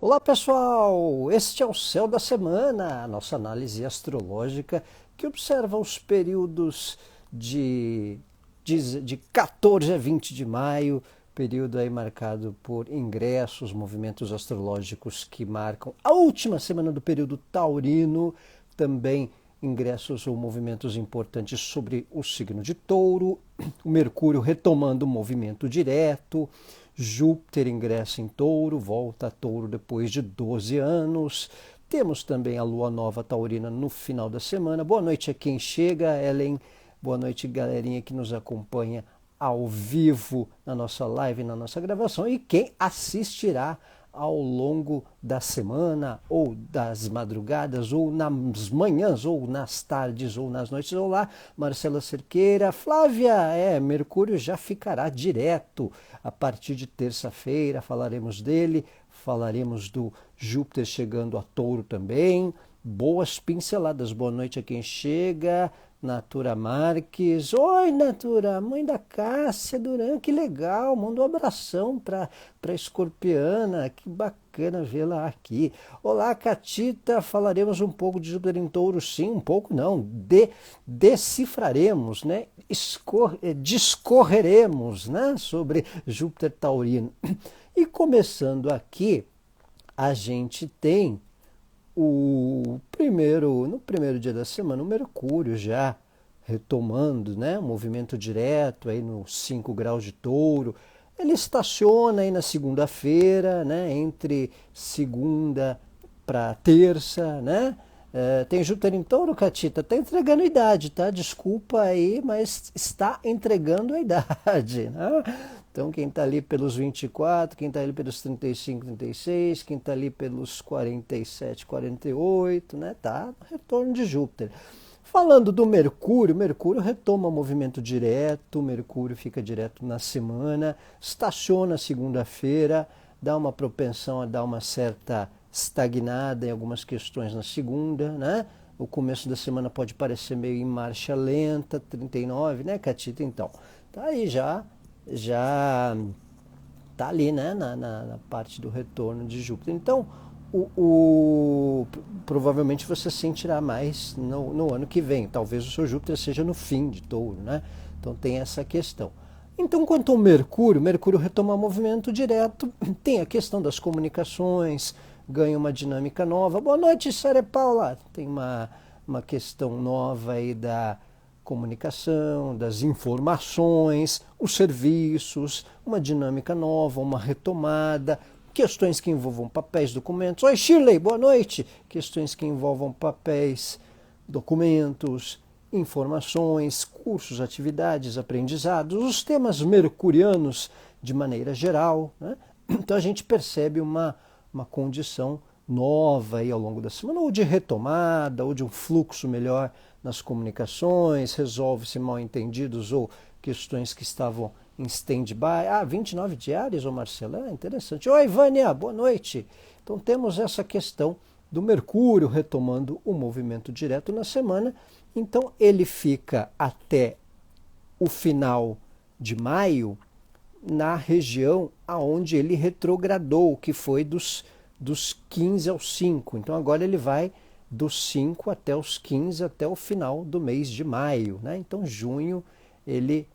Olá pessoal, este é o Céu da Semana, a nossa análise astrológica que observa os períodos de 14 a 20 de maio, período aí marcado por ingressos, movimentos astrológicos que marcam a última semana do período taurino, também ingressos ou movimentos importantes sobre o signo de Touro, o Mercúrio retomando o movimento direto, Júpiter ingressa em Touro, volta a Touro depois de 12 anos. Temos também a Lua Nova Taurina no final da semana. Boa noite a quem chega, Ellen. Boa noite, galerinha que nos acompanha ao vivo na nossa live, na nossa gravação. E quem assistirá ao longo da semana, ou das madrugadas, ou nas manhãs, ou nas tardes, ou nas noites. Olá, Marcela Cerqueira. Flávia, Mercúrio já ficará direto a partir de terça-feira, falaremos dele, falaremos do Júpiter chegando a Touro também. Boas pinceladas, boa noite a quem chega. Natura Marques. Oi, Natura, mãe da Cássia Duran, que legal. Manda um abração para Escorpiana, que bacana vê-la aqui. Olá, Catita, falaremos um pouco de Júpiter em Touro, sim, um pouco não, decifraremos, né? Discorreremos, né? Sobre Júpiter taurino. E começando aqui, a gente tem no primeiro dia da semana, o Mercúrio já retomando, né, um movimento direto aí nos 5 graus de Touro. Ele estaciona aí na segunda-feira, né, entre segunda para terça, né? Tem Júpiter em Touro, Catita, está entregando a idade, tá? Desculpa aí, mas está entregando a idade, né? Então, quem está ali pelos 24, quem está ali pelos 35, 36, quem está ali pelos 47, 48, né? Tá no retorno de Júpiter. Falando do Mercúrio, Mercúrio retoma o movimento direto, Mercúrio fica direto na semana, estaciona segunda-feira, dá uma propensão a dar uma certa estagnada em algumas questões na segunda, né? O começo da semana pode parecer meio em marcha lenta, 39, né, Catita? Então, tá aí já tá ali, né, na parte do retorno de Júpiter. Então, provavelmente você sentirá mais no ano que vem. Talvez o seu Júpiter seja no fim de Touro, né? Então tem essa questão. Então, quanto ao Mercúrio, Mercúrio retoma movimento direto, tem a questão das comunicações, ganha uma dinâmica nova. Boa noite, Sara Paula. Tem uma questão nova aí da comunicação, das informações, os serviços, uma dinâmica nova, uma retomada, questões que envolvam papéis, documentos. Oi, Shirley, boa noite. Questões que envolvam papéis, documentos, informações, cursos, atividades, aprendizados, os temas mercurianos de maneira geral, né? Então a gente percebe uma condição nova aí ao longo da semana, ou de retomada, ou de um fluxo melhor nas comunicações, resolve-se mal-entendidos ou questões que estavam em stand-by. 29 de Áries, ô Marcelo, interessante. Oi, Vânia, boa noite. Então temos essa questão do Mercúrio retomando o movimento direto na semana. Então ele fica até o final de maio na região aonde ele retrogradou, que foi dos 15 aos 5. Então agora ele vai dos 5 até os 15, até o final do mês de maio, né? Então junho ele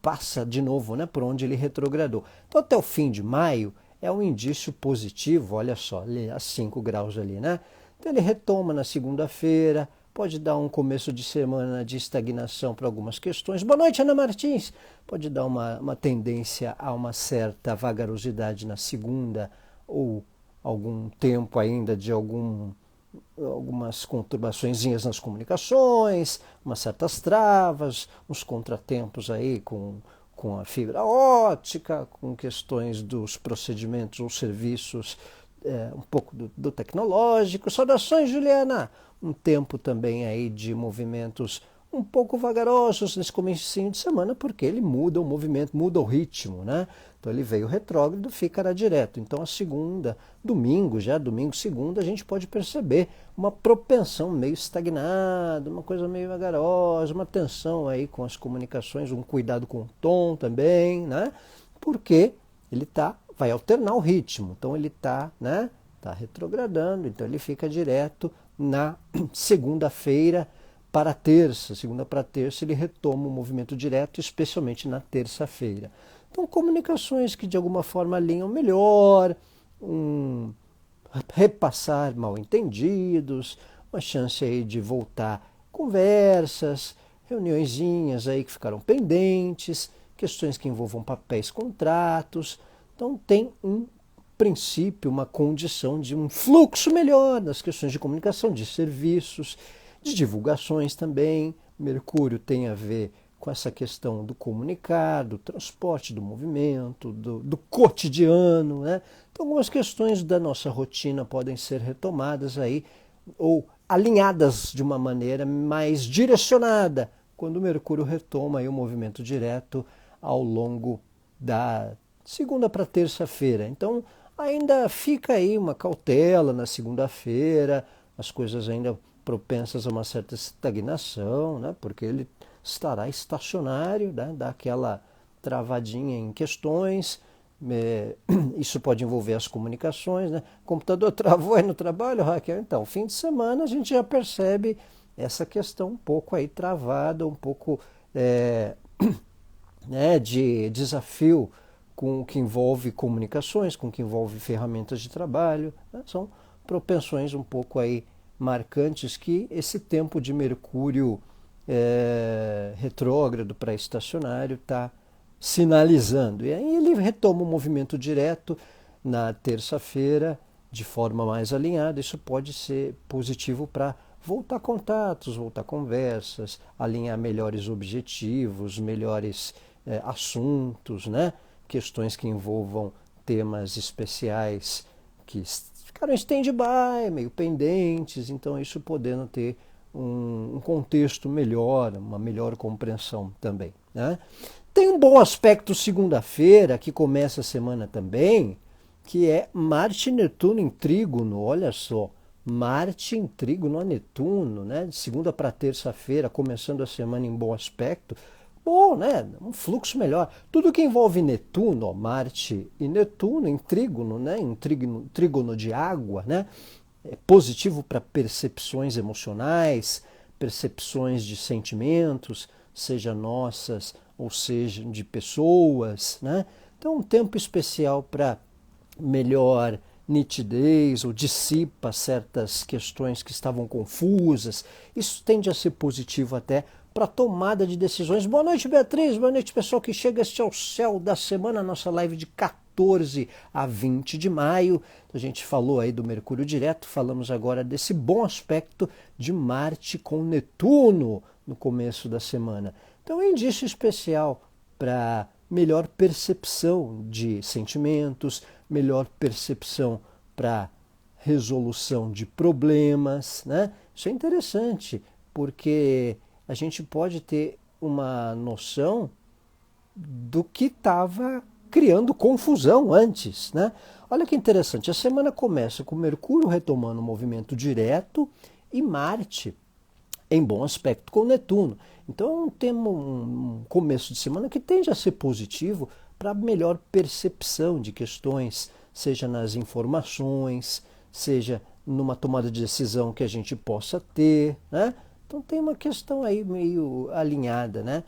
passa de novo, né, por onde ele retrogradou. Então até o fim de maio é um indício positivo, olha só, a 5 graus ali, né? Então ele retoma na segunda-feira, pode dar um começo de semana de estagnação para algumas questões. Boa noite, Ana Martins. Pode dar uma tendência a uma certa vagarosidade na segunda, ou algum tempo ainda de algumas conturbaçõezinhas nas comunicações, umas certas travas, uns contratempos aí com a fibra óptica, com questões dos procedimentos ou serviços, um pouco do tecnológico. Saudações, Juliana! Um tempo também aí de movimentos um pouco vagarosos nesse comecinho de semana, porque ele muda o movimento, muda o ritmo, né? Então ele veio retrógrado, ficará direto. Então a segunda, domingo, segunda, a gente pode perceber uma propensão meio estagnada, uma coisa meio vagarosa, uma tensão aí com as comunicações, um cuidado com o tom também, né? Porque ele está vai alternar o ritmo. Então ele está, né, tá retrogradando, então ele fica direto na segunda-feira para terça. Segunda para terça ele retoma o movimento direto, especialmente na terça-feira. Então comunicações que de alguma forma alinham melhor, repassar mal-entendidos, uma chance aí de voltar conversas, reuniõezinhas aí que ficaram pendentes, questões que envolvam papéis, contratos. Então tem um princípio, uma condição de um fluxo melhor nas questões de comunicação, de serviços, de divulgações também. Mercúrio tem a ver com essa questão do comunicar, do transporte, do movimento, do cotidiano, né? Então algumas questões da nossa rotina podem ser retomadas aí, ou alinhadas de uma maneira mais direcionada, quando o Mercúrio retoma aí o movimento direto ao longo da segunda para terça-feira. Então ainda fica aí uma cautela na segunda-feira, as coisas ainda propensas a uma certa estagnação, né? Porque ele estará estacionário, né? Dá aquela travadinha em questões. Isso pode envolver as comunicações, né? O computador travou aí no trabalho, Raquel? Então, fim de semana a gente já percebe essa questão um pouco aí travada, um pouco né, de desafio com o que envolve comunicações, com o que envolve ferramentas de trabalho, né? São propensões um pouco aí marcantes que esse tempo de Mercúrio retrógrado para estacionário está sinalizando. E aí ele retoma o movimento direto na terça-feira de forma mais alinhada. Isso pode ser positivo para voltar contatos, voltar conversas, alinhar melhores objetivos, melhores assuntos, né? Questões que envolvam temas especiais que ficaram em stand-by, meio pendentes, então isso podendo ter um contexto melhor, uma melhor compreensão também, né? Tem um bom aspecto segunda-feira, que começa a semana também, que é Marte e Netuno em trígono. Olha só, Marte em trígono a Netuno, né? De segunda para terça-feira, começando a semana em bom aspecto. Bom, né? Um fluxo melhor. Tudo que envolve Netuno, ó, Marte e Netuno em trígono, né? Em trígono de água, né? É positivo para percepções emocionais, percepções de sentimentos, seja nossas ou seja de pessoas, né? Então um tempo especial para melhor nitidez ou dissipa certas questões que estavam confusas. Isso tende a ser positivo até para tomada de decisões. Boa noite, Beatriz. Boa noite, pessoal que chega este ao céu da semana, nossa live de 14 a 20 de maio. A gente falou aí do Mercúrio direto, falamos agora desse bom aspecto de Marte com Netuno no começo da semana. Então é um indício especial para melhor percepção de sentimentos, melhor percepção para resolução de problemas, né? Isso é interessante, porque a gente pode ter uma noção do que estava criando confusão antes, né? Olha que interessante, a semana começa com Mercúrio retomando o movimento direto e Marte em bom aspecto com Netuno. Então temos um começo de semana que tende a ser positivo para melhor percepção de questões, seja nas informações, seja numa tomada de decisão que a gente possa ter, né? Então tem uma questão aí meio alinhada, né?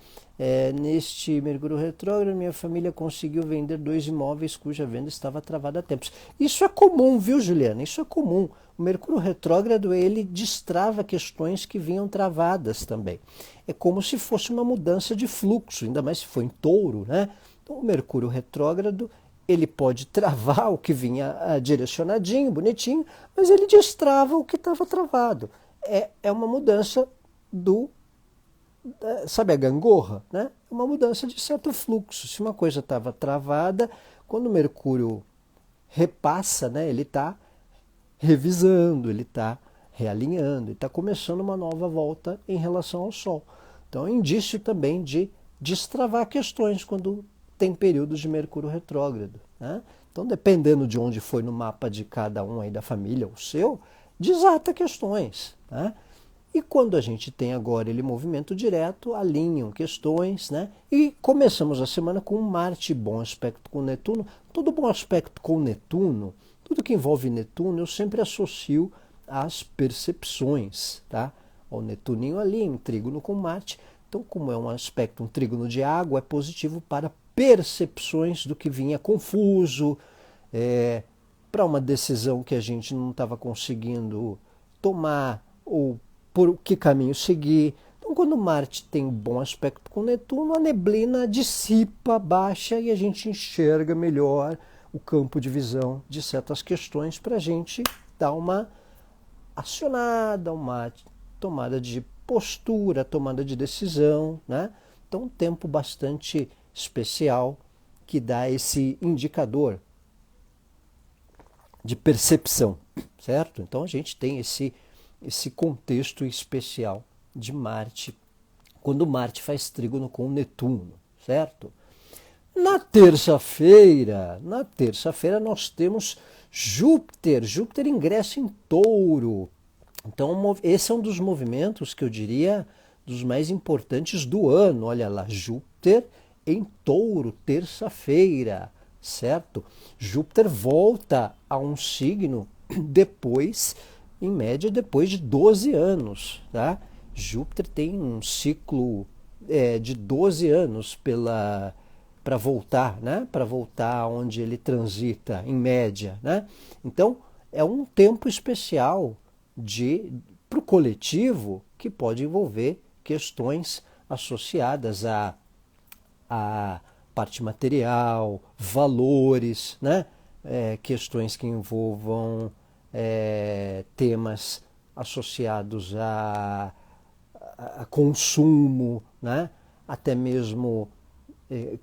Neste Mercúrio retrógrado, minha família conseguiu vender 2 imóveis cuja venda estava travada há tempos. Isso é comum, viu, Juliana? Isso é comum. O Mercúrio retrógrado, ele destrava questões que vinham travadas também. É como se fosse uma mudança de fluxo, ainda mais se for em touro, né? Então o Mercúrio retrógrado, ele pode travar o que vinha direcionadinho, bonitinho, mas ele destrava o que estava travado. É uma mudança sabe a gangorra, né? É uma mudança de certo fluxo. Se uma coisa estava travada, quando o Mercúrio repassa, né, ele está revisando, ele está realinhando, ele está começando uma nova volta em relação ao Sol. Então é indício também de destravar questões quando tem períodos de Mercúrio retrógrado, né? Então, dependendo de onde foi no mapa de cada um aí da família, o seu, desata questões, né? E quando a gente tem agora ele movimento direto, alinham questões, né? E começamos a semana com Marte, bom aspecto com Netuno. Todo bom aspecto com Netuno, tudo que envolve Netuno, eu sempre associo às percepções, tá? O Netuninho ali em trígono com Marte. Então, como é um aspecto, um trígono de água, é positivo para percepções do que vinha confuso, para uma decisão que a gente não estava conseguindo tomar ou por que caminho seguir. Então, quando Marte tem bom aspecto com Netuno, a neblina dissipa, baixa e a gente enxerga melhor o campo de visão de certas questões para a gente dar uma acionada, uma tomada de postura, tomada de decisão, né? Então, um tempo bastante especial que dá esse indicador de percepção, certo? Então, a gente tem esse contexto especial de Marte, quando Marte faz trígono com Netuno, certo? Na terça-feira nós temos Júpiter. Júpiter ingressa em Touro. Então, esse é um dos movimentos que eu diria dos mais importantes do ano. Olha lá, Júpiter em Touro, terça-feira, certo? Júpiter volta a um signo depois, em média, depois de 12 anos, tá? Júpiter tem um ciclo de 12 anos para voltar, né? Para voltar onde ele transita, em média, né? Então, é um tempo especial para o coletivo que pode envolver questões associadas à parte material, valores, né? Questões que envolvam temas associados a consumo, né? Até mesmo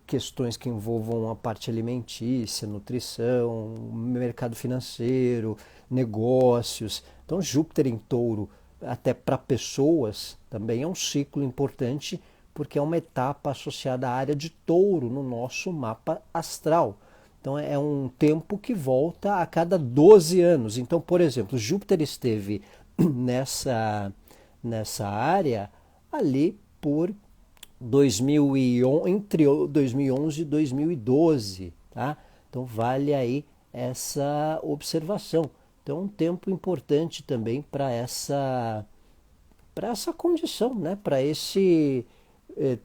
questões que envolvam a parte alimentícia, nutrição, mercado financeiro, negócios. Então, Júpiter em Touro, até para pessoas, também é um ciclo importante, porque é uma etapa associada à área de Touro no nosso mapa astral. Então, é um tempo que volta a cada 12 anos. Então, por exemplo, Júpiter esteve nessa área ali por entre 2011 e 2012, tá? Então vale aí essa observação. Então um tempo importante também para essa condição, né? Para esse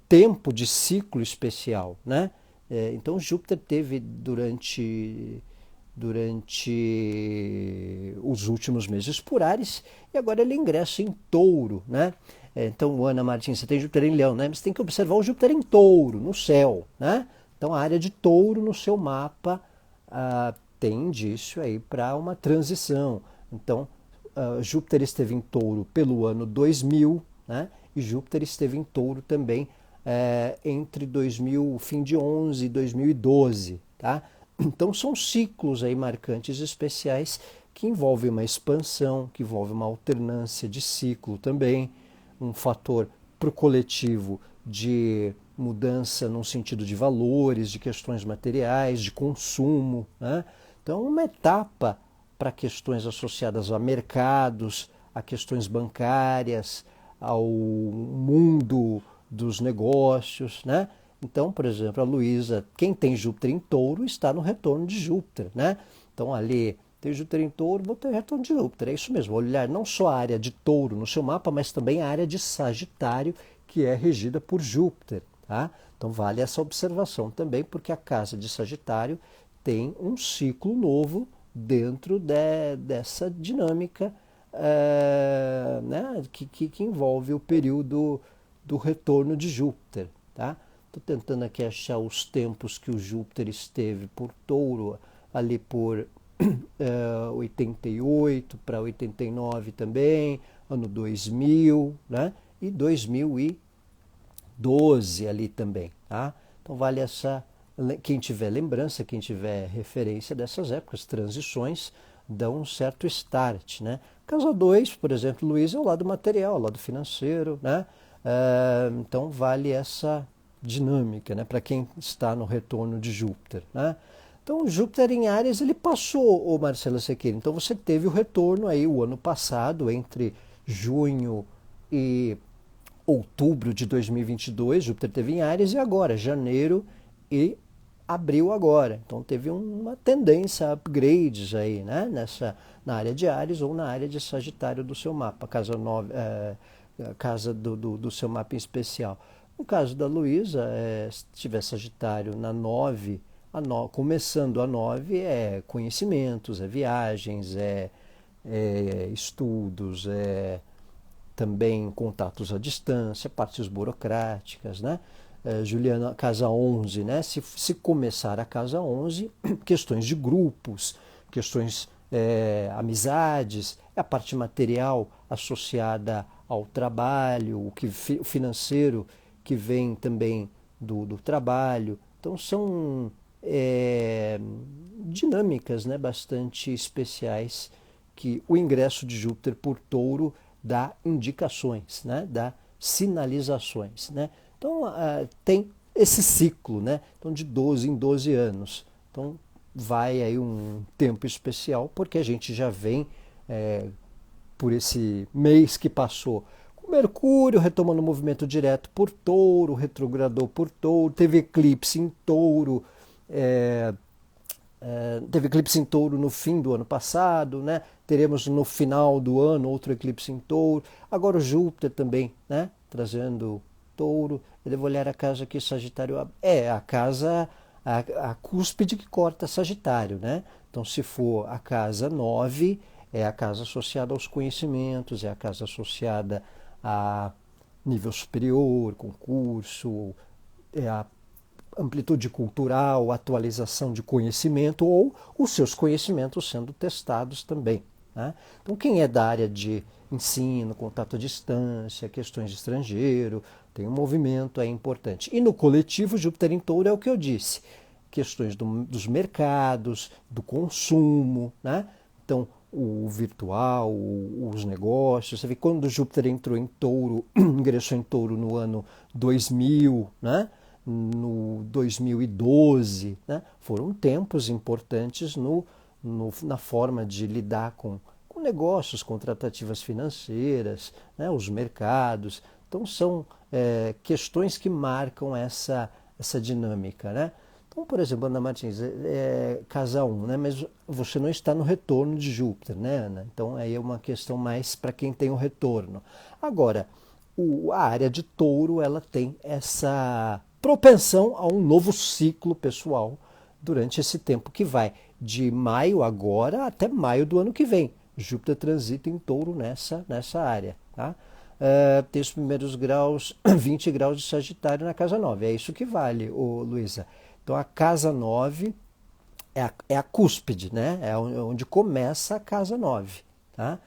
tempo de ciclo especial, né? Então Júpiter teve durante os últimos meses por Áries e agora ele ingressa em Touro, né? Então, Ana Martins, você tem Júpiter em Leão, né? Mas você tem que observar o Júpiter em Touro, no céu, né? Então, a área de Touro no seu mapa tem indício aí para uma transição. Então, Júpiter esteve em Touro pelo ano 2000, né? E Júpiter esteve em Touro também entre 2000, fim de 11 e 2012, tá? Então, são ciclos aí marcantes especiais que envolvem uma expansão, que envolvem uma alternância de ciclo também, um fator para o coletivo de mudança no sentido de valores, de questões materiais, de consumo, né? Então, uma etapa para questões associadas a mercados, a questões bancárias, ao mundo dos negócios, né? Então, por exemplo, a Luísa, quem tem Júpiter em Touro, está no retorno de Júpiter, né? Então, ali tem Júpiter em Touro, vou ter retorno de Júpiter. É isso mesmo, olhar não só a área de Touro no seu mapa, mas também a área de Sagitário, que é regida por Júpiter, tá? Então vale essa observação também, porque a casa de Sagitário tem um ciclo novo dentro dessa dinâmica né, que envolve o período do retorno de Júpiter, tá? Estou tentando aqui achar os tempos que o Júpiter esteve por Touro, ali por 88 para 89 também, ano 2000, né? E 2012 ali também, tá? Então vale quem tiver lembrança, quem tiver referência dessas épocas, transições, dão um certo start, né? Casa 2, por exemplo, Luiz, é o lado material, o lado financeiro, né? Então vale essa dinâmica, né? Para quem está no retorno de Júpiter, né? Então, Júpiter em Áries, ele passou, Marcelo Sequeira. Então, você teve o retorno aí o ano passado, entre junho e outubro de 2022, Júpiter teve em Áries, e agora, janeiro e abril agora. Então teve uma tendência a upgrades aí, né? Na área de Áries ou na área de Sagitário do seu mapa, casa do seu mapa em especial. No caso da Luísa, se tiver Sagitário na 9, começando a 9, é conhecimentos, é viagens, é estudos, também contatos à distância, partes burocráticas, né? Juliana, casa 11, né? Se começar a casa 11, questões de grupos, questões, amizades, a parte material associada ao trabalho, o financeiro que vem também do trabalho. Então são dinâmicas, né, bastante especiais que o ingresso de Júpiter por Touro dá indicações, né, dá sinalizações, né? Então tem esse ciclo, né? Então de 12 em 12 anos. Então vai aí um tempo especial porque a gente já vem por esse mês que passou com Mercúrio retomando o movimento direto por Touro, retrogradou por Touro, teve eclipse em Touro, teve eclipse em Touro no fim do ano passado, né? Teremos no final do ano outro eclipse em Touro. Agora o Júpiter também, né? Trazendo Touro. Eu devo olhar a casa aqui, Sagitário. É a casa, a cúspide que corta Sagitário, né? Então, se for a casa 9, é a casa associada aos conhecimentos, é a casa associada a nível superior, concurso, é a amplitude cultural, atualização de conhecimento ou os seus conhecimentos sendo testados também, né? Então, quem é da área de ensino, contato à distância, questões de estrangeiro, tem um movimento aí importante. E no coletivo, Júpiter em Touro é o que eu disse, questões dos mercados, do consumo, né? Então, o virtual, os negócios. Você vê quando Júpiter entrou em Touro, ingressou em Touro no ano 2000, né? No 2012, né? Foram tempos importantes na forma de lidar com negócios, com tratativas financeiras, né? Os mercados. Então são questões que marcam essa dinâmica, né? Então, por exemplo, Ana Martins, casa 1, né? Mas você não está no retorno de Júpiter, né, Ana? Então aí é uma questão mais para quem tem o retorno. Agora, a área de Touro, ela tem essa propensão a um novo ciclo pessoal durante esse tempo que vai de maio agora até maio do ano que vem. Júpiter transita em Touro nessa área, tá? Tem os primeiros graus, 20 graus de Sagitário na casa 9. É isso que vale, Luísa. Então a casa 9 é a cúspide, né? É onde começa a casa 9, tá?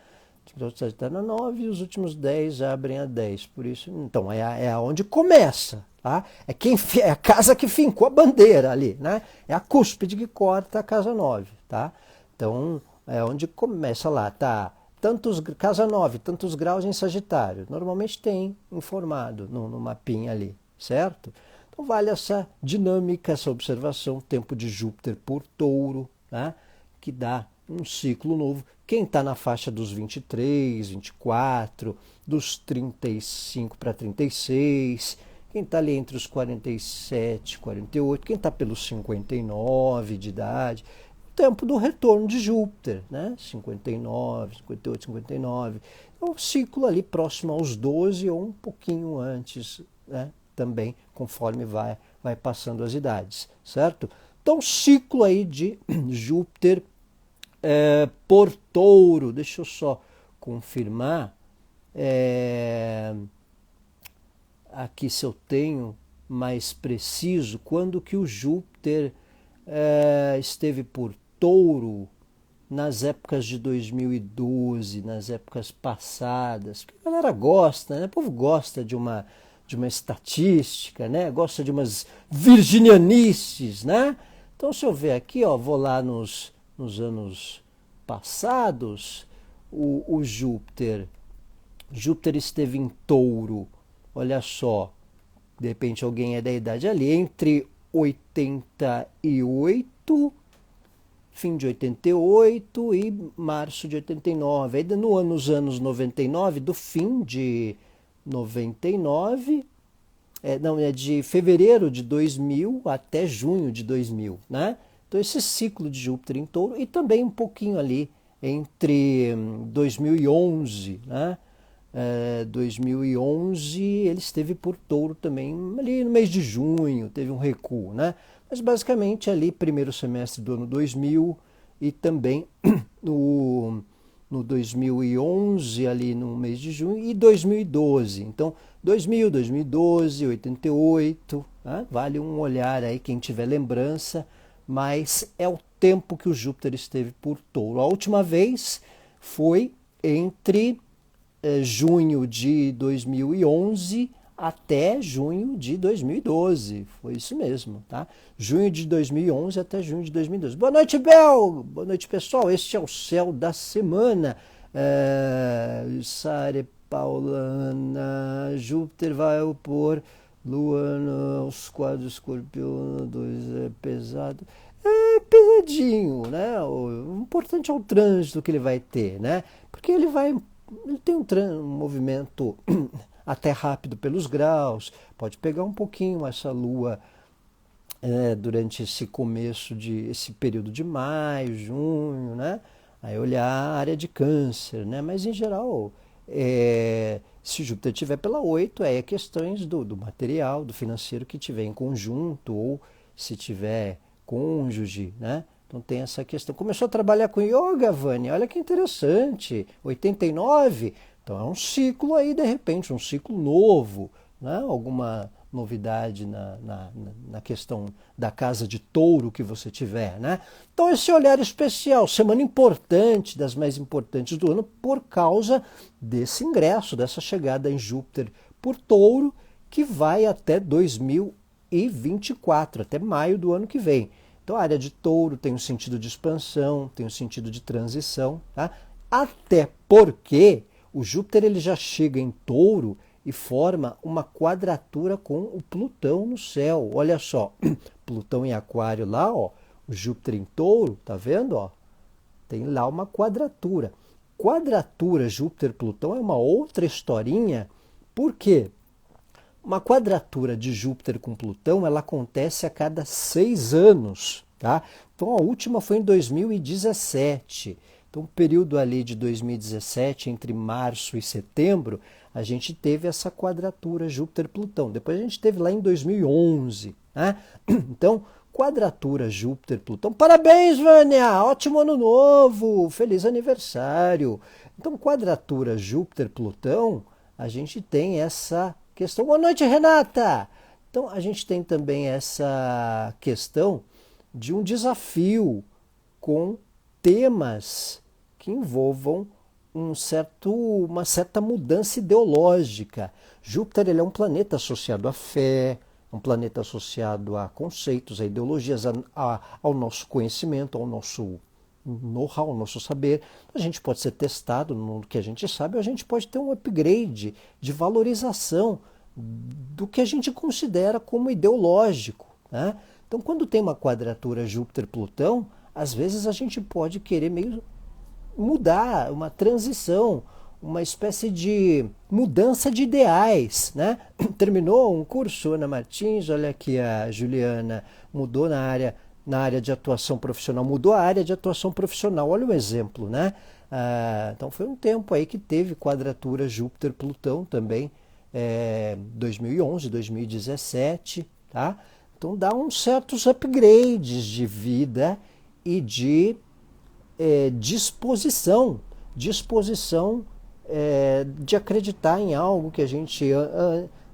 Sagitário na 9 e os últimos 10 abrem a 10. Por isso, então, é onde começa, tá? É a casa que fincou a bandeira ali, né? É a cúspide que corta a casa 9, tá? Então, é onde começa lá, tá? Casa 9, tantos graus em Sagitário. Normalmente tem informado no mapinha ali, certo? Então vale essa dinâmica, essa observação, tempo de Júpiter por Touro, né? Que dá um ciclo novo. Quem está na faixa dos 23, 24, dos 35 para 36, quem está ali entre os 47, 48, quem está pelos 59 de idade, tempo do retorno de Júpiter, né? 59, 58, 59. É um ciclo ali próximo aos 12 ou um pouquinho antes, né? Também, conforme vai passando as idades, certo? Então, ciclo aí de Júpiter por Touro. Deixa eu só confirmar aqui se eu tenho mais preciso quando que o Júpiter esteve por Touro nas épocas de 2012, nas épocas passadas. Porque a galera gosta, né? O povo gosta de uma estatística, né? Gosta de umas virginianices, né? Então, se eu ver aqui, ó, vou lá nos anos passados, o Júpiter esteve em Touro, olha só, de repente alguém é da idade ali, entre 88, fim de 88 e março de 89. Aí nos anos 99, do fim de 99, não, é de fevereiro de 2000 até junho de 2000, né? Então esse ciclo de Júpiter em Touro e também um pouquinho ali entre 2011, né? 2011 ele esteve por Touro também, ali no mês de junho, teve um recuo, né? Mas basicamente ali primeiro semestre do ano 2000 e também no 2011, ali no mês de junho, e 2012. Então, 2000, 2012, 88, né? Vale um olhar aí, quem tiver lembrança, mas é o tempo que o Júpiter esteve por Touro. A última vez foi entre junho de 2011 até junho de 2012. Foi isso mesmo, tá? Junho de 2011 até junho de 2012. Boa noite, Bel! Boa noite, pessoal. Este é o Céu da Semana. Sare Paulana, Júpiter vai opor Lua nos quadros Escorpião 2 é pesado. É pesadinho, né? O importante é o trânsito que ele vai ter, né? Porque ele tem um movimento até rápido pelos graus, pode pegar um pouquinho essa lua durante esse período de maio, junho, né? Aí olhar a área de câncer, né? Mas em geral, se Júpiter estiver pela 8, é questões do material, do financeiro que tiver em conjunto, ou se tiver cônjuge, né? Então tem essa questão. Começou a trabalhar com yoga, Vânia, olha que interessante, 89, então é um ciclo aí, de repente, um ciclo novo, né? Alguma novidade na questão da casa de Touro que você tiver, né? Então esse olhar especial, semana importante, das mais importantes do ano, por causa desse ingresso, dessa chegada em Júpiter por Touro, que vai até 2024, até maio do ano que vem. Então a área de Touro tem um sentido de expansão, tem um sentido de transição, tá? Até porque o Júpiter ele já chega em Touro e forma uma quadratura com o Plutão no céu. Olha só, Plutão em Aquário lá, ó, o Júpiter em Touro, tá vendo, ó? Tem lá uma quadratura. Quadratura Júpiter-Plutão é uma outra historinha. Por quê? Uma quadratura de Júpiter com Plutão, ela acontece a cada 6 anos, tá? Então a última foi em 2017. Então, o período ali de 2017, entre março e setembro, a gente teve essa quadratura Júpiter-Plutão. Depois a gente teve lá em 2011, né? Então, quadratura Júpiter-Plutão. Parabéns, Vânia! Ótimo ano novo! Feliz aniversário! Então, quadratura Júpiter-Plutão, a gente tem essa questão. Boa noite, Renata! Então, a gente tem também essa questão de um desafio com temas que envolvam uma certa mudança ideológica. Júpiter ele é um planeta associado à fé, um planeta associado a conceitos, a ideologias, ao nosso conhecimento, ao nosso know-how, ao nosso saber. A gente pode ser testado no que a gente sabe, ou a gente pode ter um upgrade de valorização do que a gente considera como ideológico, né? Então, quando tem uma quadratura Júpiter-Plutão, às vezes a gente pode querer meio mudar, uma transição, uma espécie de mudança de ideais, né? Terminou um curso, Ana Martins, olha aqui a Juliana, mudou na área de atuação profissional, mudou a área de atuação profissional, olha o exemplo, né? Então foi um tempo aí que teve quadratura Júpiter-Plutão também, 2011, 2017, tá? Então dá uns certos upgrades de vida e de disposição de acreditar em algo que a gente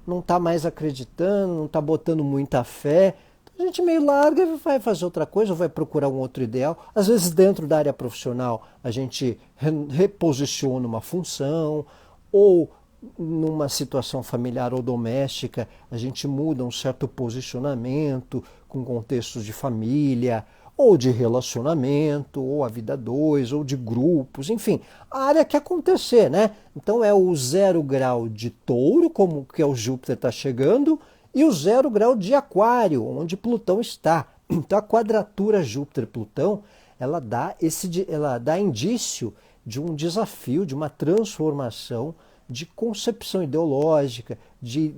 não está mais acreditando, não está botando muita fé. Então a gente meio larga e vai fazer outra coisa, ou vai procurar um outro ideal. Às vezes dentro da área profissional a gente reposiciona uma função, ou numa situação familiar ou doméstica a gente muda um certo posicionamento com contextos de família, ou de relacionamento, ou a vida 2, ou de grupos, enfim, a área que acontecer, né? Então é o 0 grau de Touro, como que é o Júpiter está chegando, e o 0 grau de Aquário, onde Plutão está. Então a quadratura Júpiter-Plutão, ela dá indício de um desafio, de uma transformação de concepção ideológica, de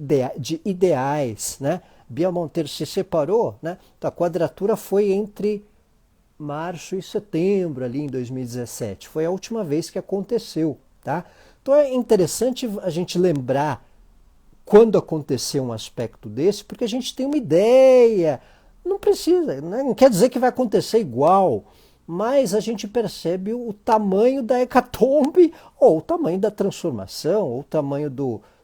ideais, né? Bia Monteiro se separou, né? Então, a quadratura foi entre março e setembro, ali em 2017. Foi a última vez que aconteceu, tá? Então é interessante a gente lembrar quando aconteceu um aspecto desse, porque a gente tem uma ideia. Não precisa, né? Não quer dizer que vai acontecer igual, mas a gente percebe o tamanho da hecatombe, ou o tamanho da transformação, ou o tamanho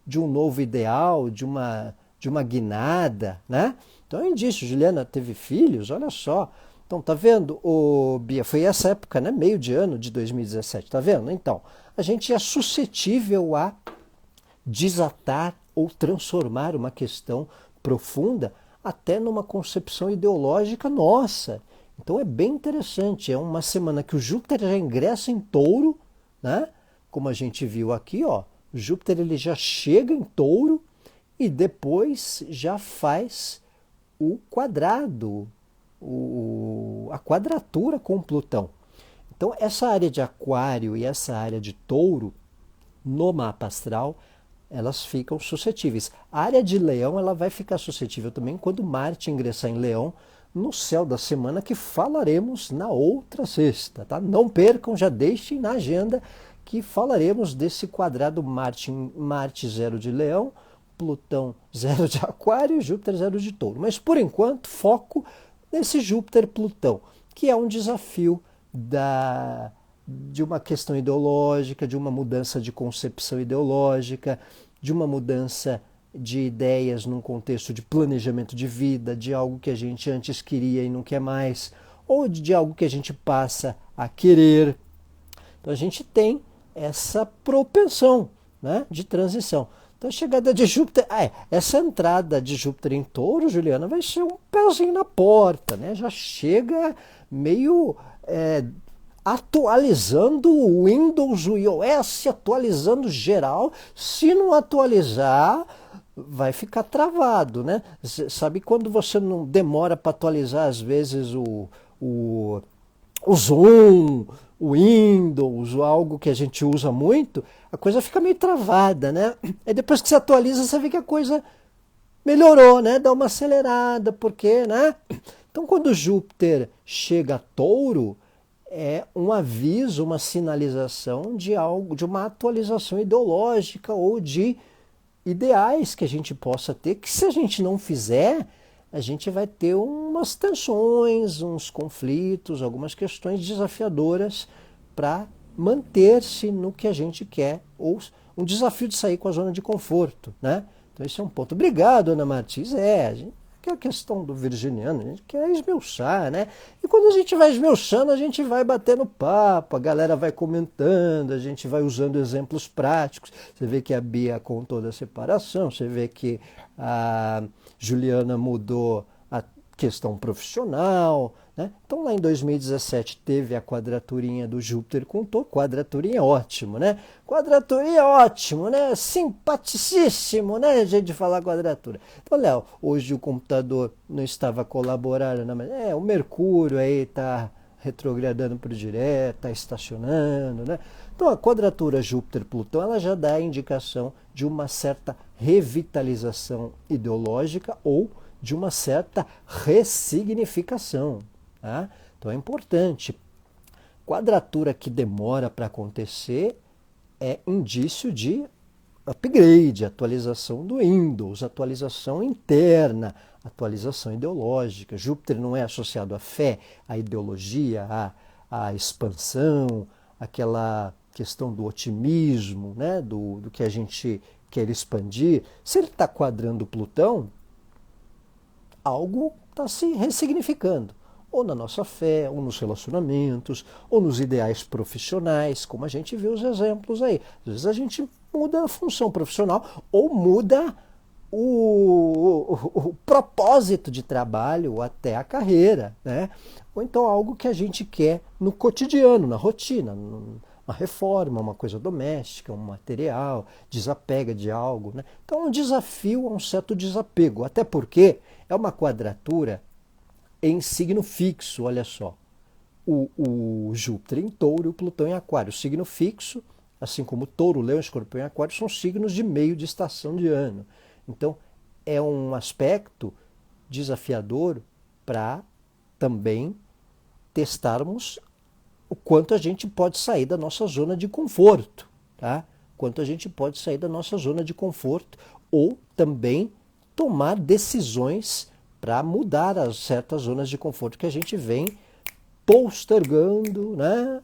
de um novo ideal, de uma guinada, né? Então é um indício. Juliana teve filhos, olha só. Então, tá vendo, Bia? Foi essa época, né? Meio de ano de 2017, tá vendo? Então, a gente é suscetível a desatar ou transformar uma questão profunda até numa concepção ideológica nossa. Então é bem interessante, é uma semana que o Júpiter já ingressa em Touro, né? Como a gente viu aqui, ó, o Júpiter ele já chega em Touro e depois já faz o quadrado, a quadratura com Plutão. Então essa área de Aquário e essa área de Touro no mapa astral, elas ficam suscetíveis. A área de Leão ela vai ficar suscetível também quando Marte ingressar em Leão no céu da semana, que falaremos na outra sexta, tá? Não percam, já deixem na agenda que falaremos desse quadrado Marte 0 de Leão, Plutão 0 de Aquário e Júpiter 0 de Touro. Mas por enquanto, foco nesse Júpiter-Plutão, que é um desafio de uma questão ideológica, de uma mudança de concepção ideológica, de uma mudança de ideias num contexto de planejamento de vida, de algo que a gente antes queria e não quer mais, ou de algo que a gente passa a querer. Então a gente tem essa propensão, né, de transição. Então a chegada de Júpiter, essa entrada de Júpiter em Touro, Juliana, vai ser um pezinho na porta, né? Já chega meio atualizando o Windows, o iOS, atualizando geral. Se não atualizar, vai ficar travado, né? Sabe quando você não demora para atualizar, às vezes, o Zoom, o Windows, ou algo que a gente usa muito, a coisa fica meio travada, né? Aí depois que você atualiza, você vê que a coisa melhorou, né? Dá uma acelerada, porque, né? Então, quando Júpiter chega a Touro, é um aviso, uma sinalização de algo, de uma atualização ideológica ou de ideais que a gente possa ter, que se a gente não fizer, a gente vai ter umas tensões, uns conflitos, algumas questões desafiadoras para manter-se no que a gente quer, ou um desafio de sair com a zona de conforto, né? Então esse é um ponto. Obrigado, Ana Martins. A gente quer a questão do virginiano, a gente quer esmiuçar, né? E quando a gente vai esmiuçando, a gente vai batendo papo, a galera vai comentando, a gente vai usando exemplos práticos. Você vê que a Bia contou da separação, você vê que a Juliana mudou a questão profissional, né? Então lá em 2017 teve a quadraturinha do Júpiter com Touro. Quadraturinha é ótimo, né? Quadraturinha é ótimo, né? Simpaticíssimo, né? A gente falar quadratura. Então, Léo, hoje o computador não estava colaborando, mas o Mercúrio aí está retrogradando para o direto, está estacionando, né? Então a quadratura Júpiter-Plutão ela já dá a indicação de uma certa revitalização ideológica ou de uma certa ressignificação. Tá? Então é importante. Quadratura que demora para acontecer é indício de upgrade, atualização do Windows, atualização interna, atualização ideológica. Júpiter não é associado à fé, à ideologia, à expansão, aquela questão do otimismo, né? do que a gente quer expandir. Se ele está quadrando Plutão, algo está se ressignificando. Ou na nossa fé, ou nos relacionamentos, ou nos ideais profissionais, como a gente viu os exemplos aí. Às vezes a gente muda a função profissional ou muda o propósito de trabalho ou até a carreira, né? Ou então algo que a gente quer no cotidiano, na rotina, uma reforma, uma coisa doméstica, um material, desapega de algo, né? Então é um desafio a um certo desapego, até porque é uma quadratura em signo fixo, olha só. O Júpiter em Touro e o Plutão em Aquário. O signo fixo assim como Touro, Leão, Escorpião e Aquário, são signos de meio de estação de ano. Então, é um aspecto desafiador para também testarmos o quanto a gente pode sair da nossa zona de conforto, tá? Quanto a gente pode sair da nossa zona de conforto ou também tomar decisões para mudar as certas zonas de conforto que a gente vem postergando, né?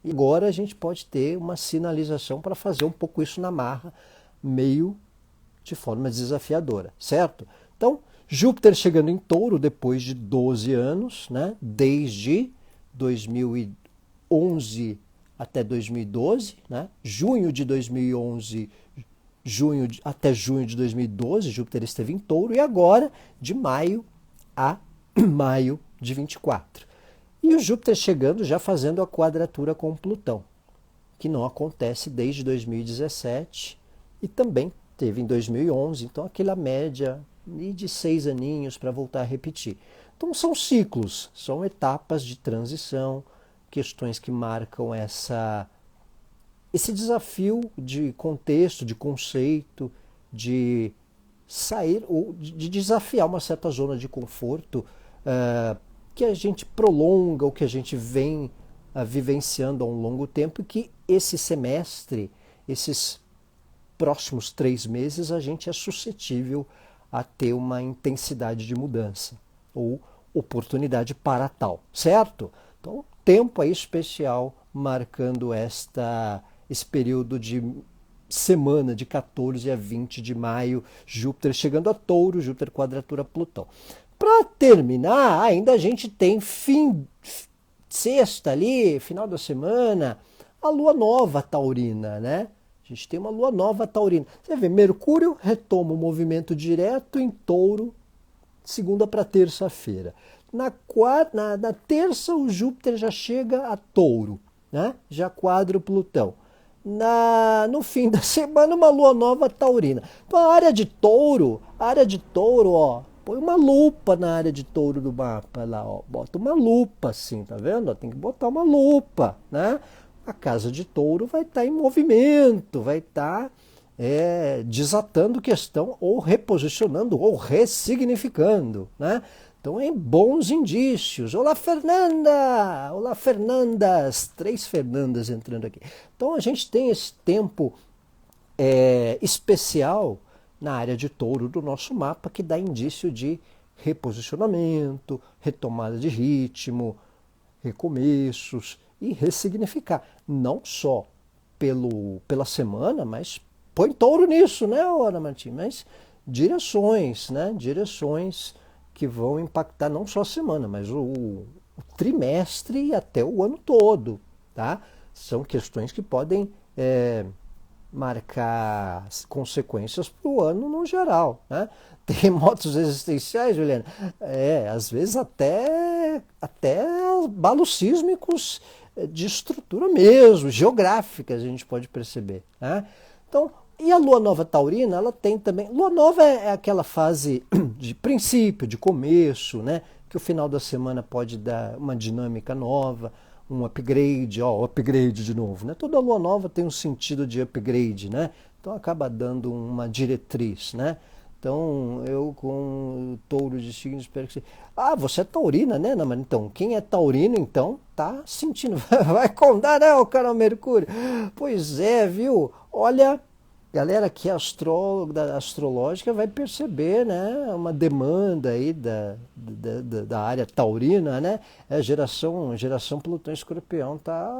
E agora a gente pode ter uma sinalização para fazer um pouco isso na marra, meio de forma desafiadora, certo? Então, Júpiter chegando em Touro depois de 12 anos, né? Desde 2011 até 2012, né? Junho de 2011, até junho de 2012, Júpiter esteve em Touro, e agora de maio a maio de 24. E o Júpiter chegando já fazendo a quadratura com Plutão, que não acontece desde 2017 e também teve em 2011, então aquela média de 6 aninhos para voltar a repetir. Então são ciclos, são etapas de transição, questões que marcam esse desafio de contexto, de conceito, de sair ou de desafiar uma certa zona de conforto que a gente prolonga, ou que a gente vem vivenciando há um longo tempo, e que esse semestre, esses próximos 3 meses, a gente é suscetível a ter uma intensidade de mudança ou oportunidade para tal, certo? Então, tempo aí especial marcando esse período de semana de 14 a 20 de maio, Júpiter chegando a Touro, Júpiter quadratura Plutão. Para terminar, ainda a gente tem sexta ali, final da semana, a lua nova taurina, né? A gente tem uma lua nova taurina. Você vê, Mercúrio retoma o movimento direto em Touro, segunda para terça-feira. Na terça, o Júpiter já chega a Touro, né? Já quadra o Plutão. No fim da semana, uma lua nova taurina. Então, a área de Touro, ó, põe uma lupa na área de Touro do mapa lá, ó. Bota uma lupa assim, tá vendo? Tem que botar uma lupa, né? A casa de Touro vai estar em movimento, vai estar desatando questão, ou reposicionando, ou ressignificando, né? Então, em bons indícios. Olá, Fernanda! Olá, Fernandas! 3 Fernandas entrando aqui. Então, a gente tem esse tempo especial na área de Touro do nosso mapa, que dá indício de reposicionamento, retomada de ritmo, recomeços e ressignificar. Não só pela semana, mas põe Touro nisso, né, Ana Martins? Mas direções, né? Direções que vão impactar não só a semana, mas o trimestre e até o ano todo, tá? São questões que podem marcar consequências para o ano no geral, né? Terremotos existenciais, Juliana, às vezes até abalos sísmicos de estrutura mesmo, geográfica, a gente pode perceber, né? Então, e a lua nova taurina, ela tem também... Lua nova é aquela fase de princípio, de começo, né? Que o final da semana pode dar uma dinâmica nova, um upgrade, upgrade de novo, né? Toda lua nova tem um sentido de upgrade, né? Então acaba dando uma diretriz, né? Então, eu com Touro de signo, espero que você... você é taurina, né, Ana? Então, quem é taurino, então, tá sentindo... Vai contar, né, o cara Mercúrio? Pois é, viu? Olha, galera que é astrológica vai perceber, né, uma demanda aí da área taurina, né? A geração Plutão Escorpião tá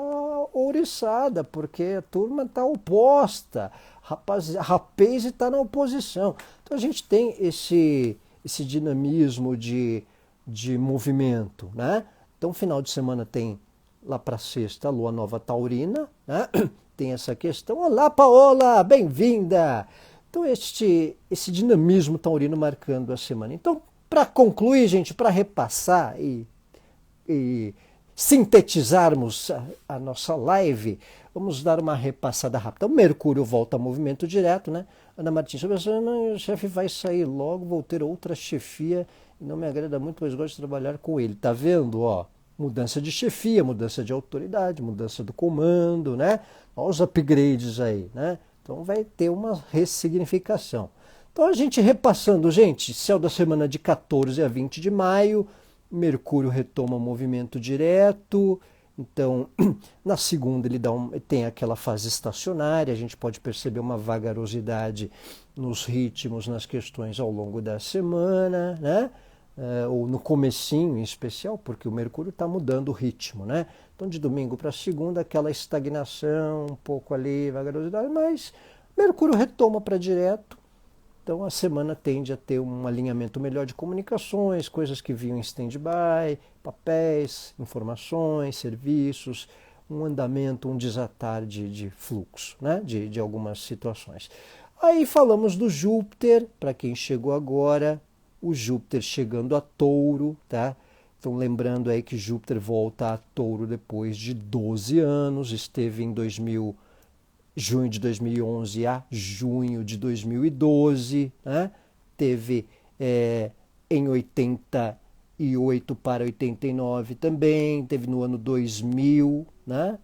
ouriçada, porque a turma tá oposta. Rapaz está na oposição. Então a gente tem esse dinamismo de movimento, né? Então final de semana tem lá para sexta a lua nova taurina, né? Tem essa questão. Olá, Paola, bem-vinda! Então esse dinamismo taurino marcando a semana. Então, para concluir, gente, para repassar e sintetizarmos a nossa live, vamos dar uma repassada rápida. O Mercúrio volta a movimento direto, né? Ana Martins, o chefe vai sair logo, vou ter outra chefia e não me agrada muito, pois gosto de trabalhar com ele. Tá vendo, ó? mudança de chefia, mudança de autoridade, mudança do comando, né? Olha os upgrades aí, né? Então vai ter uma ressignificação. Então a gente repassando, gente, céu da semana de 14 a 20 de maio, Mercúrio retoma o movimento direto, então na segunda ele tem aquela fase estacionária, a gente pode perceber uma vagarosidade nos ritmos, nas questões ao longo da semana, né? Ou no comecinho em especial, porque o Mercúrio está mudando o ritmo, né? Então de domingo para segunda aquela estagnação, um pouco ali, vagarosidade, mas Mercúrio retoma para direto. Então a semana tende a ter um alinhamento melhor de comunicações, coisas que vinham em stand-by, papéis, informações, serviços, um andamento, um desatar de fluxo, né? de algumas situações. Aí falamos do Júpiter, para quem chegou agora, o Júpiter chegando a Touro, tá? Então lembrando aí que Júpiter volta a Touro depois de 12 anos, esteve em junho de 2011 a junho de 2012, né? Teve em 88 para 89 também, teve no ano 2000, né?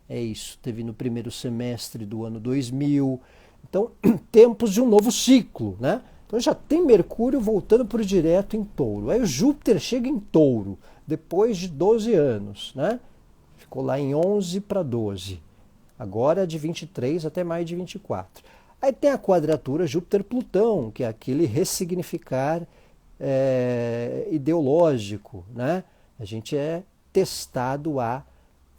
É isso, teve no primeiro semestre do ano 2000. Então, tempos de um novo ciclo, né? Então já tem Mercúrio voltando para o direto em Touro. Aí o Júpiter chega em Touro, depois de 12 anos, né? Ficou lá em 11 para 12. Agora de 23 até maio de 24. Aí tem a quadratura Júpiter-Plutão, que é aquele ressignificar ideológico, né? A gente é testado a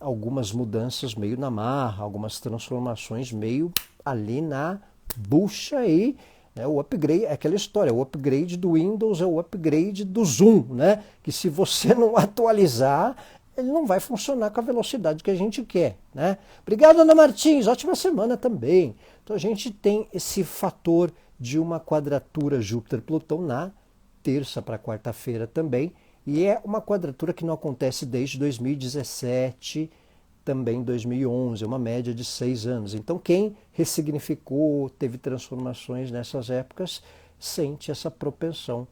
algumas mudanças meio na marra, algumas transformações meio ali na bucha aí, né? O upgrade, é aquela história, o upgrade do Windows é o upgrade do Zoom, né? Que se você não atualizar, ele não vai funcionar com a velocidade que a gente quer, né? Obrigado, Ana Martins, ótima semana também. Então a gente tem esse fator de uma quadratura Júpiter-Plutão na terça para quarta-feira também, e é uma quadratura que não acontece desde 2017, também 2011, é uma média de 6 anos. Então quem ressignificou, teve transformações nessas épocas, sente essa propensão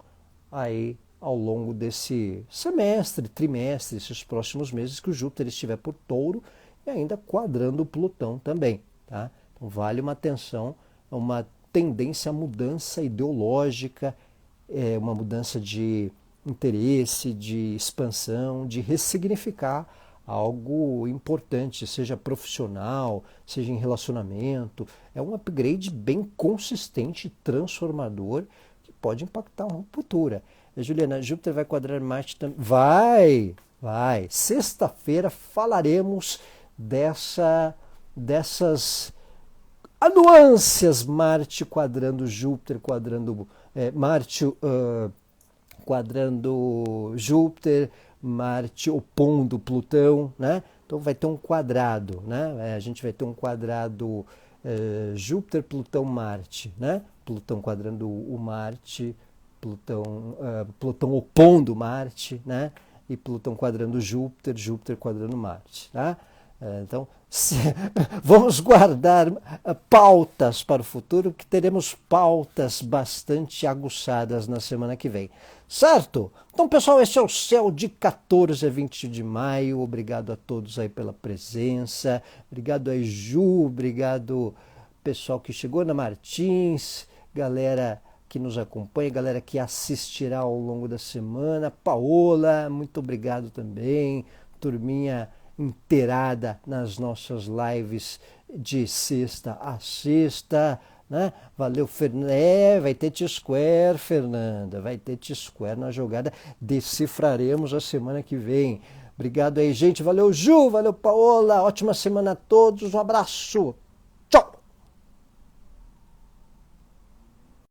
aí ao longo desse semestre, trimestre, esses próximos meses que o Júpiter estiver por Touro e ainda quadrando o Plutão também, tá? Então vale uma atenção, uma tendência à mudança ideológica, uma mudança de interesse, de expansão, de ressignificar algo importante, seja profissional, seja em relacionamento. É um upgrade bem consistente, transformador, que pode impactar uma ruptura. Juliana, Júpiter vai quadrar Marte também? Vai. Sexta-feira falaremos dessas nuances. Marte quadrando Júpiter, Marte quadrando Júpiter, Marte opondo Plutão, né? Então vai ter um quadrado, né? A gente vai ter um quadrado Júpiter, Plutão, Marte, né? Plutão quadrando o Marte, Plutão opondo Marte, né? E Plutão quadrando Júpiter, Júpiter quadrando Marte, tá? Então, vamos guardar pautas para o futuro, que teremos pautas bastante aguçadas na semana que vem. Certo? Então, pessoal, esse é o Céu de 14 a 20 de maio. Obrigado a todos aí pela presença. Obrigado aí, Ju. Obrigado, pessoal que chegou, Ana Martins, galera que nos acompanha, galera que assistirá ao longo da semana. Paola, muito obrigado também. Turminha inteirada nas nossas lives de sexta a sexta, né? Valeu, Fernanda. Vai ter T-Square, Fernanda. Vai ter T-Square na jogada. Decifraremos a semana que vem. Obrigado aí, gente. Valeu, Ju. Valeu, Paola. Ótima semana a todos. Um abraço.